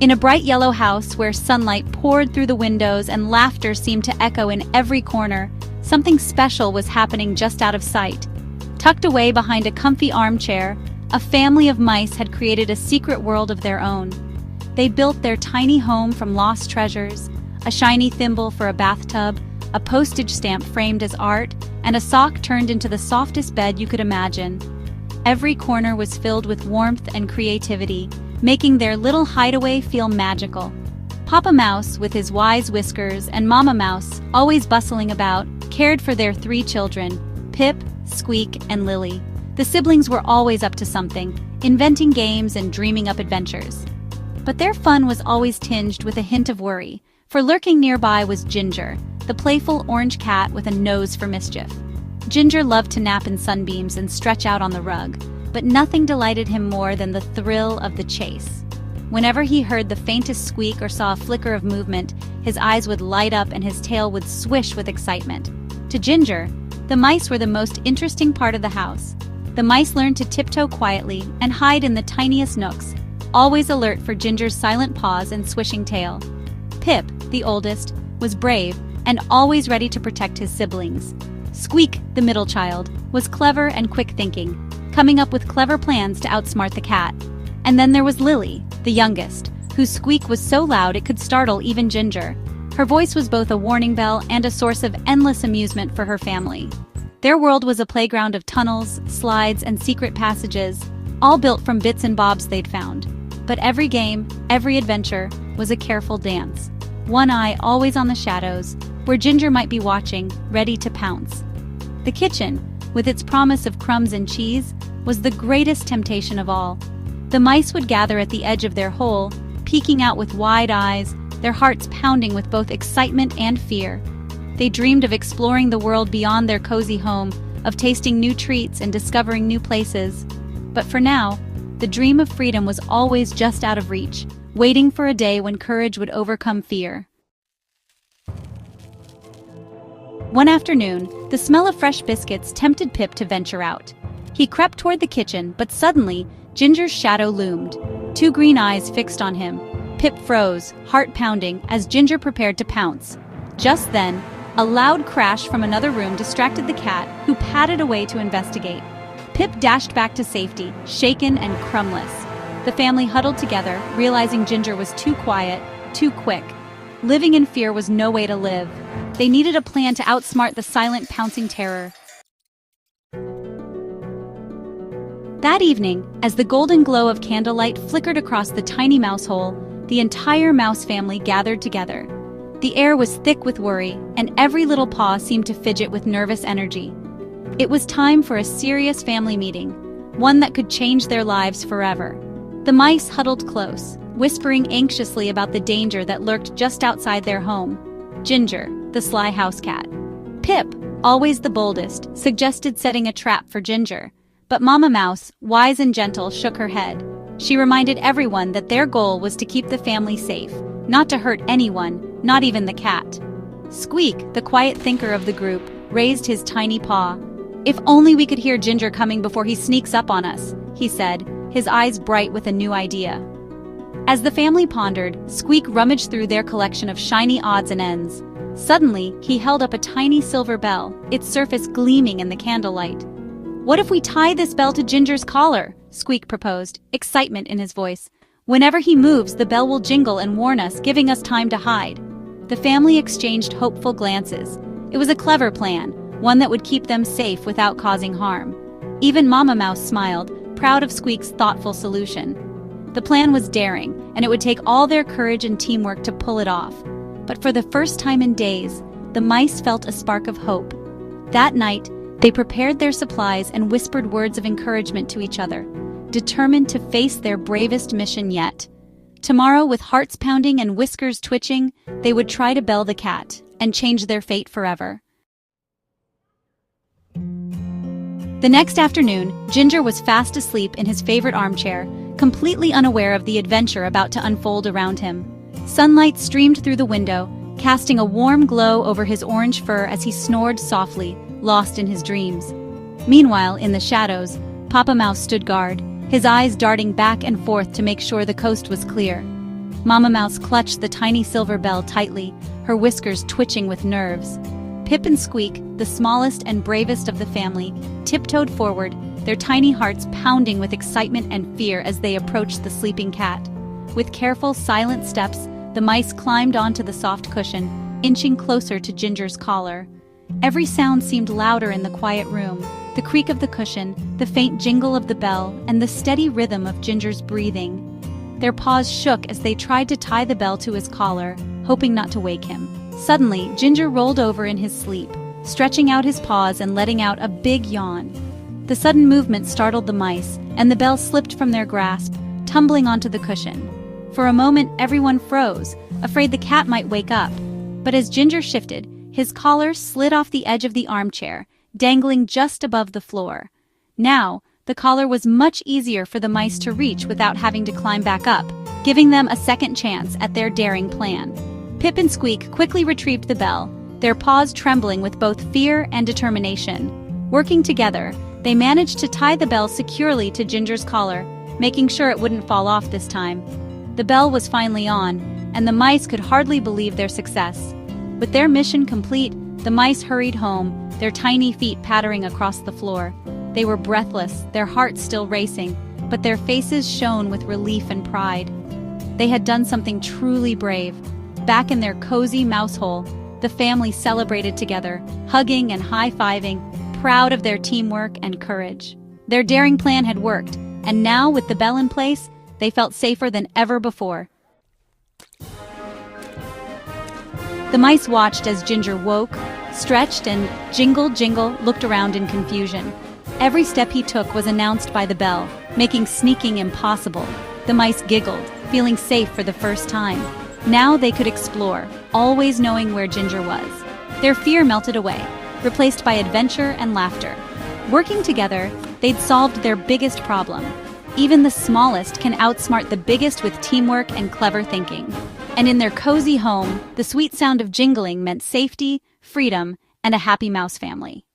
In a bright yellow house where sunlight poured through the windows and laughter seemed to echo in every corner, something special was happening just out of sight. Tucked away behind a comfy armchair, a family of mice had created a secret world of their own. They built their tiny home from lost treasures, a shiny thimble for a bathtub, a postage stamp framed as art, and a sock turned into the softest bed you could imagine. Every corner was filled with warmth and creativity, making their little hideaway feel magical. Papa Mouse, with his wise whiskers, and Mama Mouse, always bustling about, cared for their 3 children, Pip, Squeak, and Lily. The siblings were always up to something, inventing games and dreaming up adventures. But their fun was always tinged with a hint of worry, for lurking nearby was Ginger, the playful orange cat with a nose for mischief. Ginger loved to nap in sunbeams and stretch out on the rug, but nothing delighted him more than the thrill of the chase. Whenever he heard the faintest squeak or saw a flicker of movement, his eyes would light up and his tail would swish with excitement. To Ginger, the mice were the most interesting part of the house. The mice learned to tiptoe quietly and hide in the tiniest nooks, always alert for Ginger's silent paws and swishing tail. Pip, the oldest, was brave and always ready to protect his siblings. Squeak, the middle child, was clever and quick-thinking, coming up with clever plans to outsmart the cat. And then there was Lily, the youngest, whose squeak was so loud it could startle even Ginger. Her voice was both a warning bell and a source of endless amusement for her family. Their world was a playground of tunnels, slides, and secret passages, all built from bits and bobs they'd found. But every game, every adventure, was a careful dance. One eye always on the shadows, where Ginger might be watching, ready to pounce. The kitchen, with its promise of crumbs and cheese, was the greatest temptation of all. The mice would gather at the edge of their hole, peeking out with wide eyes, their hearts pounding with both excitement and fear. They dreamed of exploring the world beyond their cozy home, of tasting new treats and discovering new places. But for now, the dream of freedom was always just out of reach, waiting for a day when courage would overcome fear. One afternoon, the smell of fresh biscuits tempted Pip to venture out. He crept toward the kitchen, but suddenly, Ginger's shadow loomed, 2 green eyes fixed on him. Pip froze, heart pounding, as Ginger prepared to pounce. Just then, a loud crash from another room distracted the cat, who padded away to investigate. Pip dashed back to safety, shaken and crumbless. The family huddled together, realizing Ginger was too quiet, too quick. Living in fear was no way to live. They needed a plan to outsmart the silent, pouncing terror. That evening, as the golden glow of candlelight flickered across the tiny mouse hole, the entire mouse family gathered together. The air was thick with worry, and every little paw seemed to fidget with nervous energy. It was time for a serious family meeting, one that could change their lives forever. The mice huddled close, whispering anxiously about the danger that lurked just outside their home. Ginger, the sly house cat. Pip, always the boldest, suggested setting a trap for Ginger. But Mama Mouse, wise and gentle, shook her head. She reminded everyone that their goal was to keep the family safe, not to hurt anyone, not even the cat. Squeak, the quiet thinker of the group, raised his tiny paw. "If only we could hear Ginger coming before he sneaks up on us," he said, his eyes bright with a new idea. As the family pondered, Squeak rummaged through their collection of shiny odds and ends. Suddenly, he held up a tiny silver bell, its surface gleaming in the candlelight. "What if we tie this bell to Ginger's collar?" Squeak proposed, excitement in his voice. "Whenever he moves, the bell will jingle and warn us, giving us time to hide." The family exchanged hopeful glances. It was a clever plan, one that would keep them safe without causing harm. Even Mama Mouse smiled, proud of Squeak's thoughtful solution. The plan was daring, and it would take all their courage and teamwork to pull it off. But for the first time in days, the mice felt a spark of hope. That night, they prepared their supplies and whispered words of encouragement to each other, determined to face their bravest mission yet. Tomorrow, with hearts pounding and whiskers twitching, they would try to bell the cat and change their fate forever. The next afternoon, Ginger was fast asleep in his favorite armchair, completely unaware of the adventure about to unfold around him. Sunlight streamed through the window, casting a warm glow over his orange fur as he snored softly, lost in his dreams. Meanwhile, in the shadows, Papa Mouse stood guard, his eyes darting back and forth to make sure the coast was clear. Mama Mouse clutched the tiny silver bell tightly, her whiskers twitching with nerves. Pip and Squeak, the smallest and bravest of the family, tiptoed forward, their tiny hearts pounding with excitement and fear as they approached the sleeping cat. With careful, silent steps, the mice climbed onto the soft cushion, inching closer to Ginger's collar. Every sound seemed louder in the quiet room: the creak of the cushion, the faint jingle of the bell, and the steady rhythm of Ginger's breathing. Their paws shook as they tried to tie the bell to his collar, hoping not to wake him. Suddenly, Ginger rolled over in his sleep, stretching out his paws and letting out a big yawn. The sudden movement startled the mice, and the bell slipped from their grasp, tumbling onto the cushion. For a moment, everyone froze, afraid the cat might wake up. But as Ginger shifted, his collar slid off the edge of the armchair, dangling just above the floor. Now, the collar was much easier for the mice to reach without having to climb back up, giving them a second chance at their daring plan. Pip and Squeak quickly retrieved the bell, their paws trembling with both fear and determination. Working together, they managed to tie the bell securely to Ginger's collar, making sure it wouldn't fall off this time. The bell was finally on, and the mice could hardly believe their success. With their mission complete, the mice hurried home, their tiny feet pattering across the floor. They were breathless, their hearts still racing, but their faces shone with relief and pride. They had done something truly brave. Back in their cozy mouse hole, the family celebrated together, hugging and high-fiving, proud of their teamwork and courage. Their daring plan had worked, and now, with the bell in place, they felt safer than ever before. The mice watched as Ginger woke, stretched, and Jingle looked around in confusion. Every step he took was announced by the bell, making sneaking impossible. The mice giggled, feeling safe for the first time. Now they could explore, always knowing where Ginger was. Their fear melted away, replaced by adventure and laughter. Working together, they'd solved their biggest problem. Even the smallest can outsmart the biggest with teamwork and clever thinking. And in their cozy home, the sweet sound of jingling meant safety, freedom, and a happy mouse family.